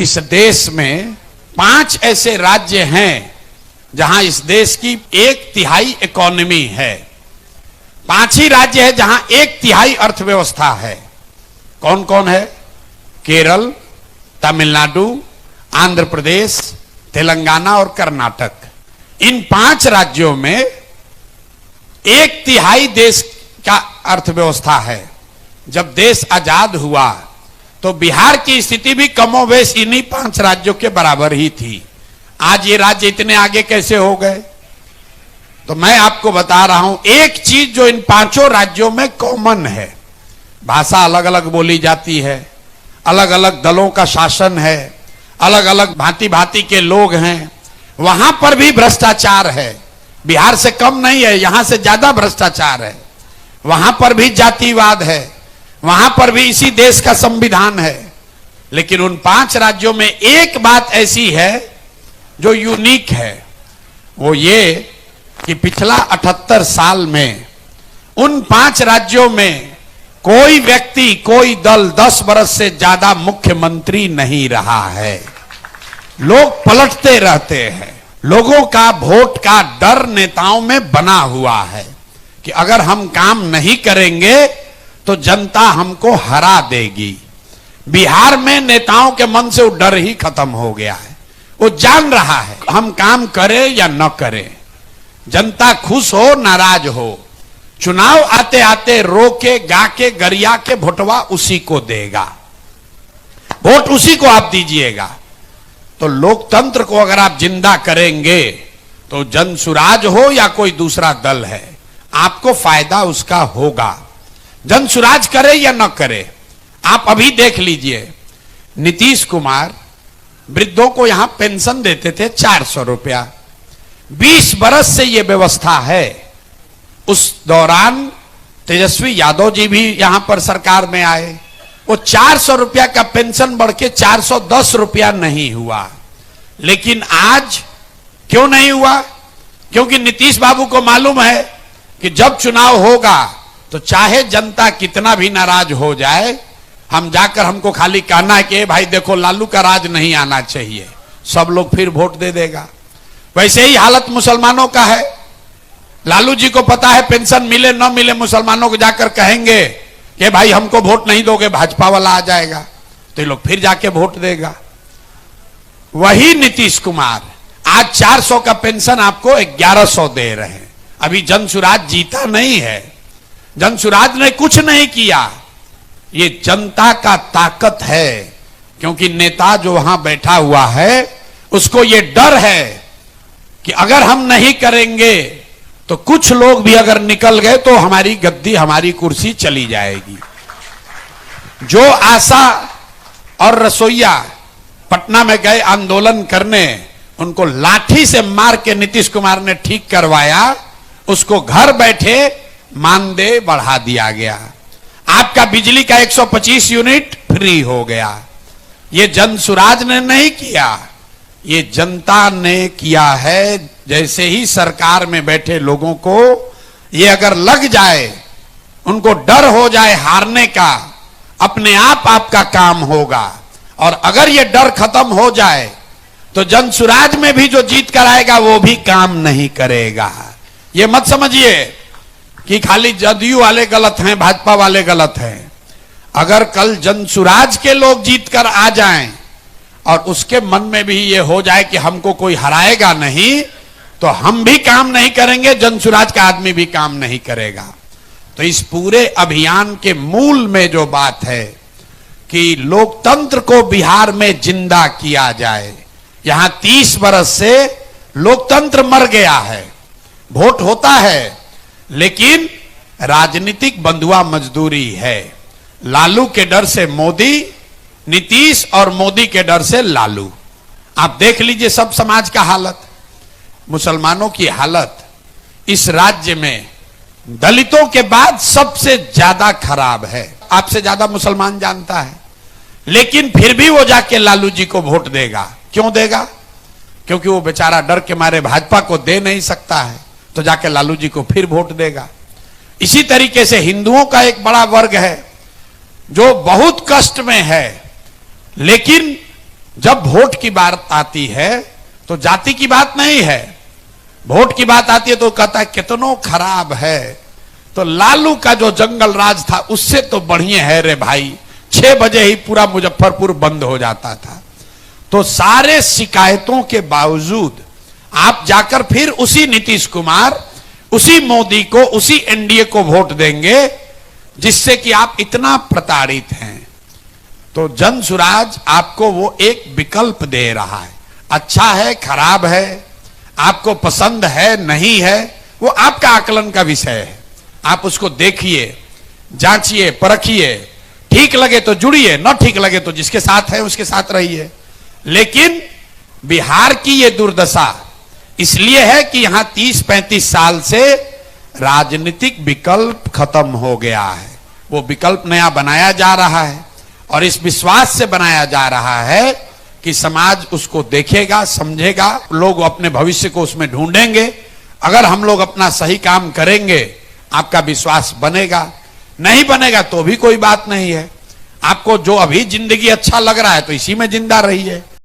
इस देश में 5 ऐसे राज्य हैं जहां इस देश की 1/3 इकोनॉमी है। 5 ही राज्य है जहां 1/3 अर्थव्यवस्था है। कौन कौन है? केरल, तमिलनाडु, आंध्र प्रदेश, तेलंगाना और कर्नाटक। इन 5 राज्यों में 1/3 देश का अर्थव्यवस्था है। जब देश आजाद हुआ तो बिहार की स्थिति भी कमोबेश इन्हीं 5 राज्यों के बराबर ही थी। आज ये राज्य इतने आगे कैसे हो गए? तो मैं आपको बता रहा हूं एक चीज जो इन 5 राज्यों में कॉमन है। भाषा अलग अलग बोली जाती है, अलग अलग दलों का शासन है, अलग अलग भांति भांति के लोग हैं। वहां पर भी भ्रष्टाचार है। बिहार से कम नहीं है, यहां से ज्यादा भ्रष्टाचार है। वहां पर भी जातिवाद है, वहां पर भी इसी देश का संविधान है। लेकिन उन 5 राज्यों में एक बात ऐसी है जो यूनिक है, वो ये कि पिछला 78 साल में उन 5 राज्यों में कोई व्यक्ति, कोई दल 10 वर्ष से ज्यादा मुख्यमंत्री नहीं रहा है। लोग पलटते रहते हैं। लोगों का वोट का डर नेताओं में बना हुआ है कि अगर हम काम नहीं करेंगे तो जनता हमको हरा देगी। बिहार में नेताओं के मन से वो डर ही खत्म हो गया है। वो जान रहा है हम काम करें या न करें, जनता खुश हो नाराज हो, चुनाव आते आते रो के गा के गरिया के वोटवा उसी को देगा, वोट उसी को आप दीजिएगा। तो लोकतंत्र को अगर आप जिंदा करेंगे तो जनसुराज हो या कोई दूसरा दल है, आपको फायदा उसका होगा। जनसुराज करे या न करे, आप अभी देख लीजिए। नीतीश कुमार वृद्धों को यहां पेंशन देते थे 400 रुपया। 20 बरस से यह व्यवस्था है। उस दौरान तेजस्वी यादव जी भी यहां पर सरकार में आए। वो 400 रुपया का पेंशन बढ़ के 410 रुपया नहीं हुआ। लेकिन आज क्यों नहीं हुआ? क्योंकि नीतीश बाबू को मालूम है कि जब चुनाव होगा तो चाहे जनता कितना भी नाराज हो जाए, हम जाकर हमको खाली कहना है कि भाई देखो लालू का राज नहीं आना चाहिए, सब लोग फिर वोट दे देगा। वैसे ही हालत मुसलमानों का है। लालू जी को पता है पेंशन मिले न मिले, मुसलमानों को जाकर कहेंगे कि भाई हमको वोट नहीं दोगे, भाजपा वाला आ जाएगा, तो ये लोग फिर जाके वोट देगा। वही नीतीश कुमार आज 400 का पेंशन आपको 1100 दे रहे हैं। अभी जनसुराज जीता नहीं है, जनसुराज ने कुछ नहीं किया। ये जनता का ताकत है, क्योंकि नेता जो वहां बैठा हुआ है उसको ये डर है कि अगर हम नहीं करेंगे तो कुछ लोग भी अगर निकल गए तो हमारी गद्दी, हमारी कुर्सी चली जाएगी। जो आशा और रसोईया पटना में गए आंदोलन करने, उनको लाठी से मार के नीतीश कुमार ने ठीक करवाया, उसको घर बैठे मानदेय बढ़ा दिया गया। आपका बिजली का 125 यूनिट फ्री हो गया। ये जनसुराज ने नहीं किया, ये जनता ने किया है। जैसे ही सरकार में बैठे लोगों को ये अगर लग जाए, उनको डर हो जाए हारने का, अपने आप आपका काम होगा। और अगर ये डर खत्म हो जाए तो जनसुराज में भी जो जीत कर आएगा वो भी काम नहीं करेगा। ये मत समझिए कि खाली जदयू वाले गलत हैं, भाजपा वाले गलत हैं। अगर कल जनसुराज के लोग जीत कर आ जाएं और उसके मन में भी ये हो जाए कि हमको कोई हराएगा नहीं, तो हम भी काम नहीं करेंगे, जनसुराज का आदमी भी काम नहीं करेगा। तो इस पूरे अभियान के मूल में जो बात है कि लोकतंत्र को बिहार में जिंदा किया जाए। यहां 30 बरस से लोकतंत्र मर गया है। वोट होता है लेकिन राजनीतिक बंधुआ मजदूरी है। लालू के डर से मोदी, नीतीश, और मोदी के डर से लालू। आप देख लीजिए सब समाज का हालत। मुसलमानों की हालत इस राज्य में दलितों के बाद सबसे ज्यादा खराब है। आपसे ज्यादा मुसलमान जानता है, लेकिन फिर भी वो जाके लालू जी को वोट देगा। क्यों देगा? क्योंकि वो बेचारा डर के मारे भाजपा को दे नहीं सकता है, तो जाके लालू जी को फिर वोट देगा। इसी तरीके से हिंदुओं का एक बड़ा वर्ग है जो बहुत कष्ट में है, लेकिन जब वोट की बात आती है तो जाति की बात नहीं है, वोट की बात आती है तो कहता है कितनो खराब है, तो लालू का जो जंगल राज था उससे तो बढ़िया है रे भाई, 6 बजे ही पूरा मुजफ्फरपुर बंद हो जाता था। तो सारे शिकायतों के बावजूद आप जाकर फिर उसी नीतीश कुमार, उसी मोदी को, उसी एनडीए को वोट देंगे जिससे कि आप इतना प्रताड़ित हैं। तो जन सुराज आपको वो एक विकल्प दे रहा है, अच्छा है खराब है, आपको पसंद है नहीं है, वो आपका आकलन का विषय है। आप उसको देखिए, जांचिए, परखिए, ठीक लगे तो जुड़िए, न ठीक लगे तो जिसके साथ है उसके साथ रहिए। लेकिन बिहार की ये दुर्दशा इसलिए है कि यहां 30-35 साल से राजनीतिक विकल्प खत्म हो गया है, वो विकल्प नया बनाया जा रहा है और इस विश्वास से बनाया जा रहा है कि समाज उसको देखेगा, समझेगा, लोग अपने भविष्य को उसमें ढूंढेंगे। अगर हम लोग अपना सही काम करेंगे आपका विश्वास बनेगा, नहीं बनेगा तो भी कोई बात नहीं है। आपको जो अभी जिंदगी अच्छा लग रहा है तो इसी में जिंदा रहिए।